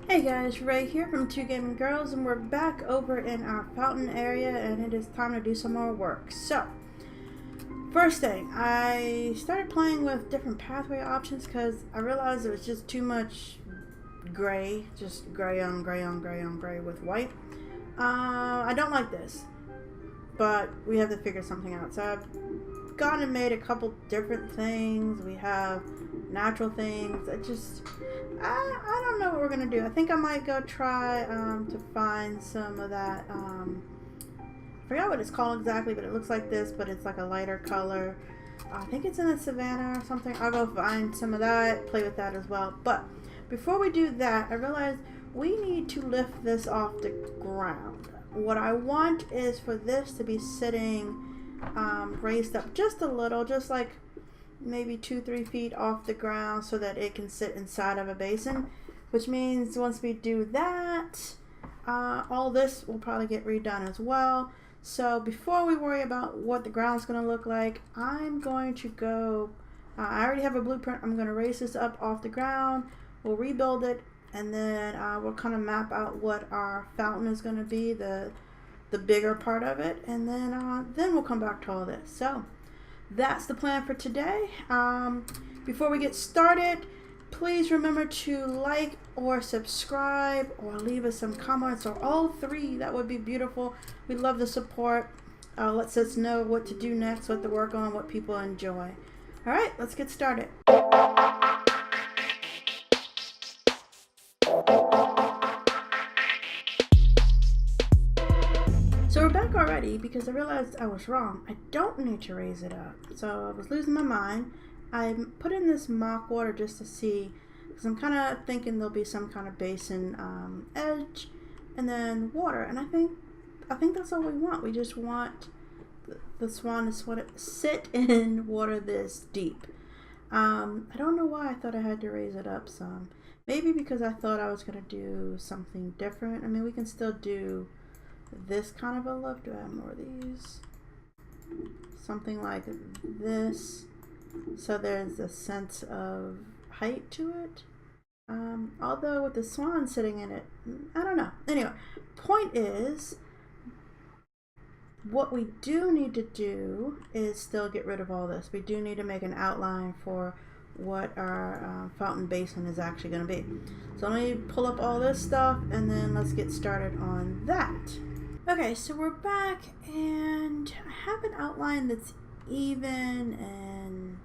Hey guys, Ray here from Two Gaming Girls, and we're back over in our fountain area, and it is time to do some more work. So, first thing, I started playing with different pathway options because I realized it was just too much gray, just gray on gray on gray on gray with white. I don't like this, but we have to figure something out. So I've gone and made a couple different things. We have natural things. I don't know what we're gonna do. I think I might go try to find some of that. I forgot what it's called exactly, but it looks like this, but it's like a lighter color. I think it's in the savannah or something. I'll go find some of that, play with that as well. But before we do that, I realized we need to lift this off the ground. What I want is for this to be sitting raised up just a little, just like maybe 2-3 feet off the ground, so that it can sit inside of a basin, which means once we do that, all this will probably get redone as well. So before we worry about what the ground's going to look like, I'm going to go, I already have a blueprint. I'm going to raise this up off the ground, we'll rebuild it, and then we'll kind of map out what our fountain is going to be, the bigger part of it, and then we'll come back to all this. So that's the plan for today. Before we get started, please remember to like or subscribe or leave us some comments, or all three. That would be beautiful. We love the support. Lets us know what to do next, what to work on, what people enjoy. All right, let's get started. So we're back already because I realized I was wrong. I don't need to raise it up. So I was losing my mind. I put in this mock water just to see, because I'm kind of thinking there'll be some kind of basin edge and then water. And I think that's all we want. We just want the swan to sit in water this deep. I don't know why I thought I had to raise it up some. Maybe because I thought I was going to do something different. I mean, we can still do this kind of a look. Do I have more of these? Something like this, so there's a sense of height to it. Although with the swan sitting in it, I don't know. Anyway, point is, what we do need to do is still get rid of all this. We do need to make an outline for what our fountain basin is actually going to be. So let me pull up all this stuff, and then let's get started on that. Okay, so we're back, and I have an outline that's even, and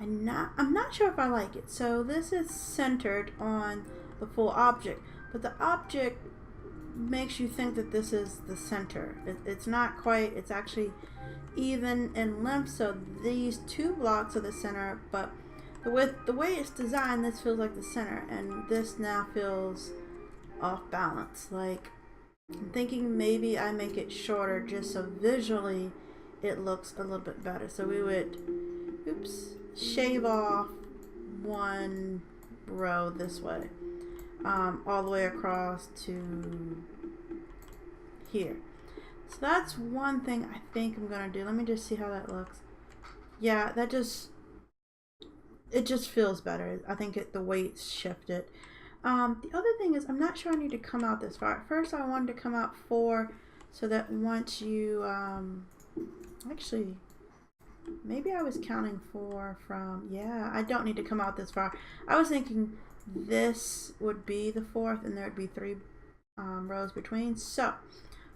I'm not sure if I like it. So this is centered on the full object, but the object makes you think that this is the center. It's not quite. It's actually even in length, so these two blocks are the center, but the way it's designed, this feels like the center, and this now feels off balance. Like, I'm thinking maybe I make it shorter just so visually it looks a little bit better. So we would, shave off one row this way, all the way across to here. So that's one thing I think I'm gonna do. Let me just see how that looks. Yeah, it just feels better. I think the weight's shifted. The other thing is, I'm not sure I need to come out this far. At first I wanted to come out 4, so that once you, actually, maybe I was counting 4 from, yeah, I don't need to come out this far. I was thinking this would be the 4th, and there would be 3 rows between. So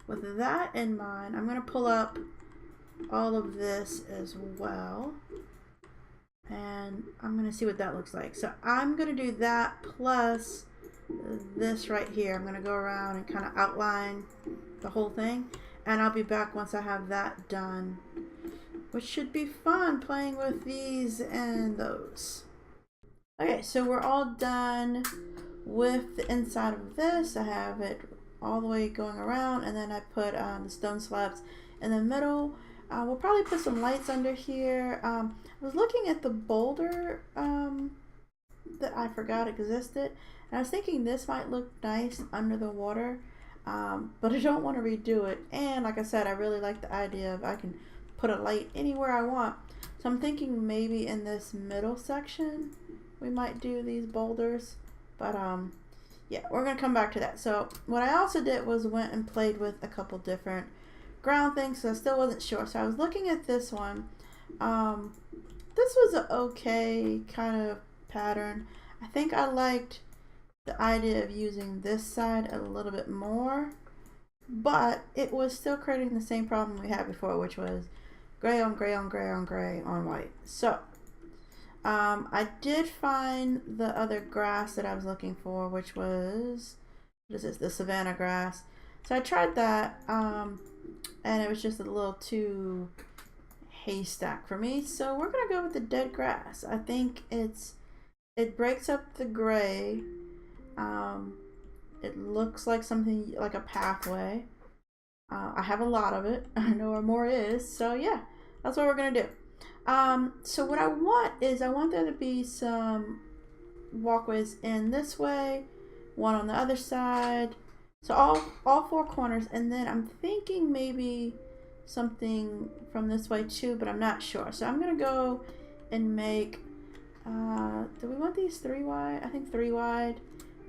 with that in mind, I'm going to pull up all of this as well, and I'm going to see what that looks like. So I'm going to do that plus this right here. I'm going to go around and kind of outline the whole thing, and I'll be back once I have that done, which should be fun, playing with these and those. Okay, so we're all done with the inside of this. I have it all the way going around, and then I put the stone slabs in the middle. We'll probably put some lights under here. I was looking at the boulder that I forgot existed, and I was thinking this might look nice under the water, but I don't want to redo it. And like I said, I really like the idea of I can put a light anywhere I want. So I'm thinking maybe in this middle section we might do these boulders, but yeah, we're gonna come back to that. So what I also did was went and played with a couple different ground things, so I still wasn't sure. So I was looking at this one. This was an okay kind of pattern. I think I liked the idea of using this side a little bit more, but it was still creating the same problem we had before, which was gray on gray on gray on gray on white. So I did find the other grass that I was looking for, which was, what is this, the savanna grass. So I tried that, and it was just a little too haystack for me. So we're gonna go with the dead grass. I think it breaks up the gray. It looks like something like a pathway. I have a lot of it. I know where more is. So yeah, that's what we're gonna do. So what I want is I want there to be some walkways in this way, one on the other side. So all four corners, and then I'm thinking maybe something from this way too, but I'm not sure. So I'm gonna go and make, do we want these 3 wide? I think 3 wide,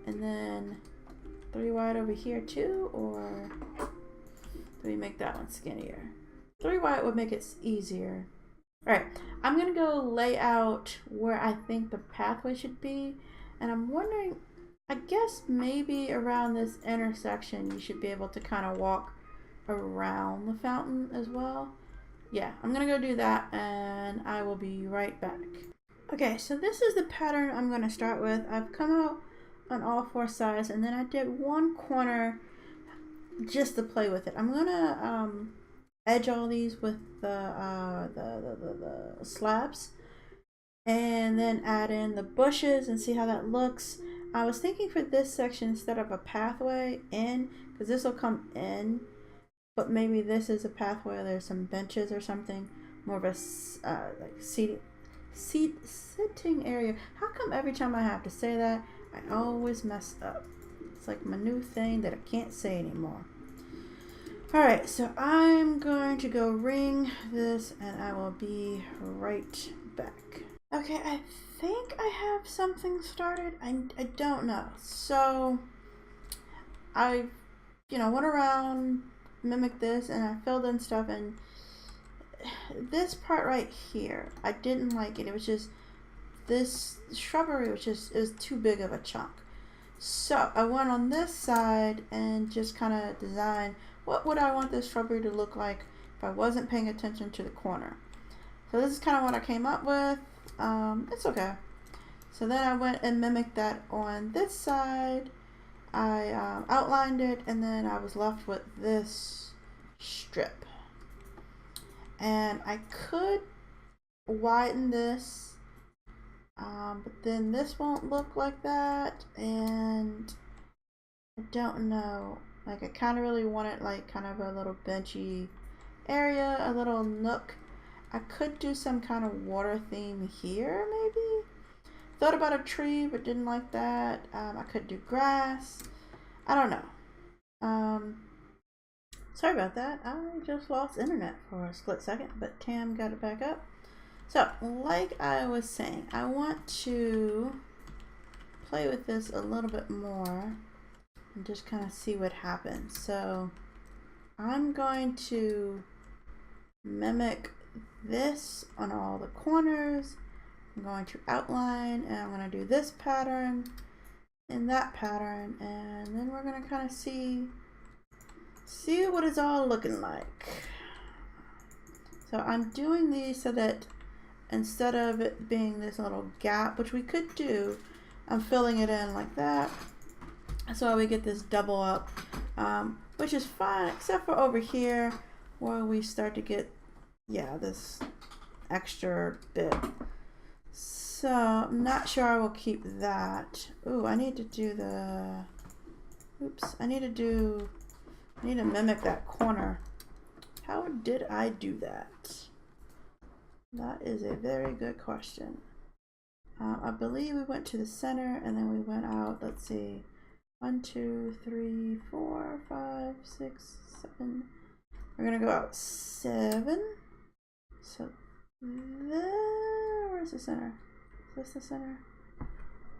and then 3 wide over here too, or do we make that one skinnier? 3 wide would make it easier. All right, I'm gonna go lay out where I think the pathway should be, and I'm wondering, I guess maybe around this intersection you should be able to kind of walk around the fountain as well. Yeah, I'm gonna go do that, and I will be right back. Okay, so this is the pattern I'm gonna start with. I've come out on all 4 sides, and then I did one corner just to play with it. I'm gonna edge all these with the slabs, and then add in the bushes and see how that looks. I was thinking for this section, instead of a pathway in, because this will come in, but maybe this is a pathway, there's some benches or something, more of a like sitting area. How come every time I have to say that, I always mess up? It's like my new thing that I can't say anymore. Alright, so I'm going to go ring this, and I will be right back. Okay, I think I have something started. I don't know. So I, went around, mimicked this, and I filled in stuff, and this part right here, I didn't like it. It was just, this shrubbery was just, it was too big of a chunk. So I went on this side and just kind of designed, what would I want this shrubbery to look like if I wasn't paying attention to the corner. So this is kind of what I came up with. It's okay. So then I went and mimicked that on this side. I outlined it, and then I was left with this strip. And I could widen this, but then this won't look like that, and I don't know. Like, I kind of really want it like kind of a little benchy area, a little nook. I could do some kind of water theme here, maybe. Thought about a tree, but didn't like that. I could do grass. I don't know. Sorry about that. I just lost internet for a split second, but Tam got it back up. So, like I was saying, I want to play with this a little bit more and just kind of see what happens. So, I'm going to mimic this on all the corners. I'm going to outline, and I'm going to do this pattern and that pattern, and then we're going to kind of see what it's all looking like. So I'm doing these so that instead of it being this little gap, which we could do, I'm filling it in like that, so we get this double up, which is fine, except for over here where we start to get, yeah, this extra bit. So I'm not sure I will keep that. Ooh, I need to do the, oops, I need to mimic that corner. How did I do that? That is a very good question. I believe we went to the center, and then we went out, let's see, 1, 2, 3, 4, 5, 6, 7. We're gonna go out 7. So there, where's the center? Is this the center?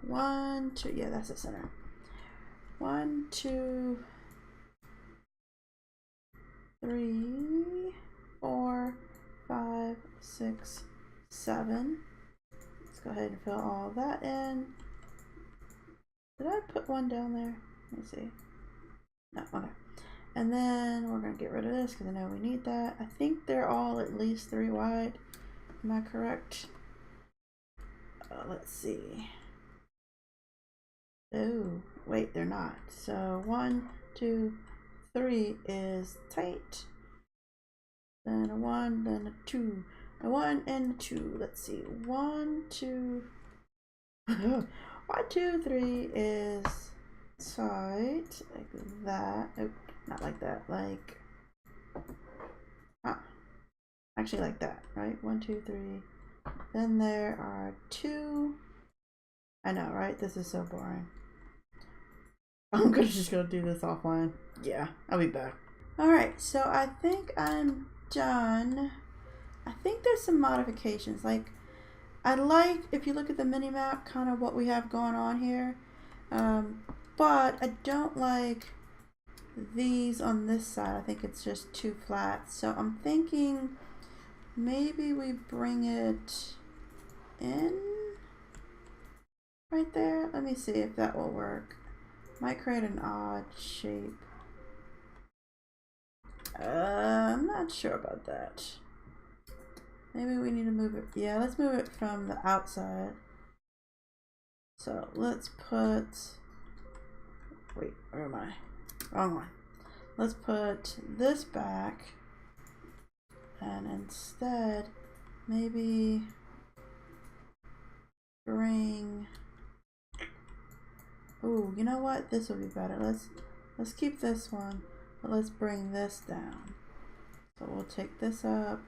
1, 2, yeah, that's the center. 1, 2, 3, 4, 5, 6, 7. Let's go ahead and fill all that in. Did I put one down there? Let me see. No, okay. And then we're going to get rid of this because I know we need that. I think they're all at least 3 wide. Am I correct? Let's see. Oh, wait, they're not. So 1, 2, 3 is tight. Then a 1, then a 2. A 1 and a 2. Let's see. 1, 2. 1, 2, 3 is tight. Like that. Oh, not like that. Like. Actually, like that, right? 1, 2, 3. Then there are 2. I know, right? This is so boring. I'm just gonna do this offline. Yeah, I'll be back. Alright, so I think I'm done. I think there's some modifications. Like, I like, if you look at the mini map, kind of what we have going on here. But I don't like these on this side. I think it's just too flat. So I'm thinking maybe we bring it in right there. Let me see if that will work. Might create an odd shape. I'm not sure about that. Maybe we need to move it. Yeah, let's move it from the outside. So let's put, wait, where am I? Wrong one. Let's put this back, and instead maybe bring, ooh, you know what? This will be better. Let's keep this one, but let's bring this down. So we'll take this up,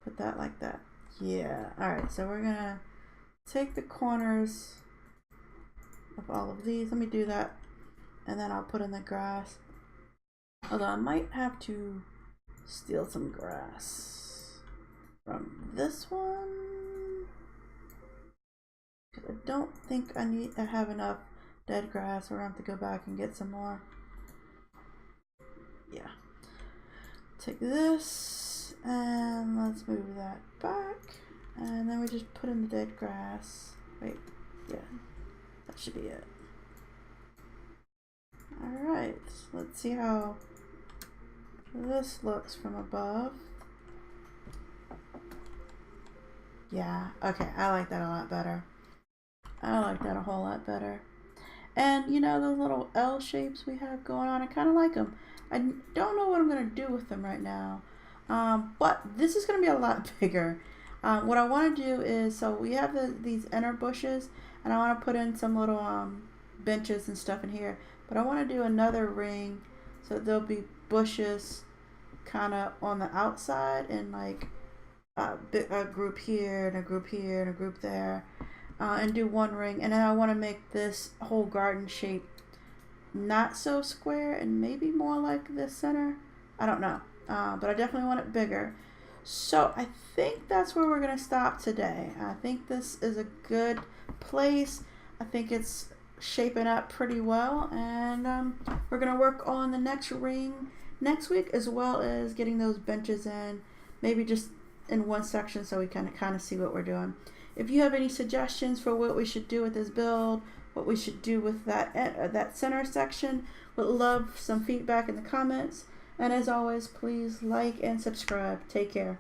put that like that. Yeah. Alright, so we're gonna take the corners of all of these. Let me do that, and then I'll put in the grass. Although I might have to steal some grass from this one, because I don't think I have enough dead grass. We're gonna have to go back and get some more. Yeah. Take this and let's move that back, and then we just put in the dead grass. Wait, yeah, that should be it. Alright, let's see how this looks from above. Yeah, okay, I like that a lot better. I like that a whole lot better. And you know those little L shapes we have going on, I kind of like them. I don't know what I'm going to do with them right now. But this is going to be a lot bigger. What I want to do is, so we have these inner bushes, and I want to put in some little benches and stuff in here. But I want to do another ring, so there'll be bushes kind of on the outside, and like a group here and a group here and a group there, and do one ring. And then I want to make this whole garden shape not so square and maybe more like the center. I don't know, but I definitely want it bigger. So I think that's where we're gonna stop today. I think this is a good place. I think it's shaping up pretty well, and we're gonna work on the next ring next week, as well as getting those benches in, maybe just in one section, so we can kind of see what we're doing. If you have any suggestions for what we should do with this build, what we should do with that center section, would love some feedback in the comments. And as always, please like and subscribe. Take care.